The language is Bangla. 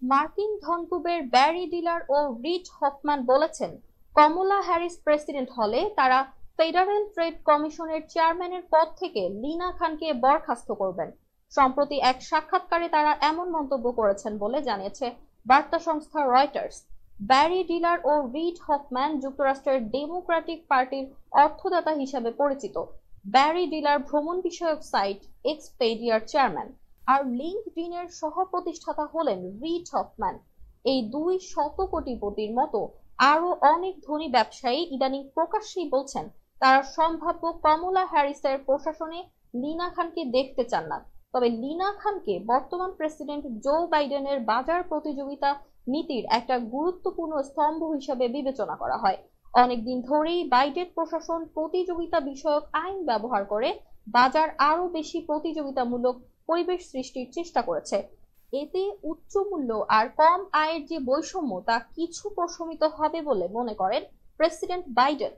মার্কিন ধনকুবের ব্যারি ডিলার ও রিড হফম্যান বলেছেন, কমলা হ্যারিস প্রেসিডেন্ট হলে তারা ফেডারেল ট্রেড কমিশনের চেয়ারম্যানের পদ থেকে লিনা খানকে বরখাস্ত করবেন। সম্প্রতি এক সাক্ষাৎকারে তারা এমন মন্তব্য করেছেন বলে জানিয়েছে বার্তা সংস্থা রয়টার্স। ব্যারি ডিলার ও রিড হফম্যান যুক্তরাষ্ট্রের ডেমোক্রেটিক পার্টির অর্থদাতা হিসেবে পরিচিত। ব্যারি ডিলার ভ্রমণ বিষয়ক সাইট এক্সপেডিয়ার চেয়ারম্যান, আর লিঙ্কডইনের সহ-প্রতিষ্ঠাতা হলেন রিড হফম্যান। এই দুই শতকোটিপতির মতো আরো অনেক ধনী ব্যবসায়ী ইদানিং প্রকাশ্যেই বলছেন তারা সম্ভাব্য কমলা হ্যারিসের প্রশাসনে লিনা খানকে দেখতে চান না। তবে লিনা খানকে বর্তমান প্রেসিডেন্ট জো বাইডেনের বাজার প্রতিযোগিতা নীতির একটা গুরুত্বপূর্ণ স্তম্ভ হিসেবে বিবেচনা করা হয়। অনেকদিন ধরেই বাইডেন প্রশাসন প্রতিযোগিতা বিষয়ক আইন ব্যবহার করে বাজার আরো বেশি প্রতিযোগিতামূলক পরিবেশ সৃষ্টির চেষ্টা করেছে। এতে উচ্চ মূল্য আর কম আয়ের যে বৈষম্য তা কিছু প্রশমিত হবে বলে মনে করেন প্রেসিডেন্ট বাইডেন।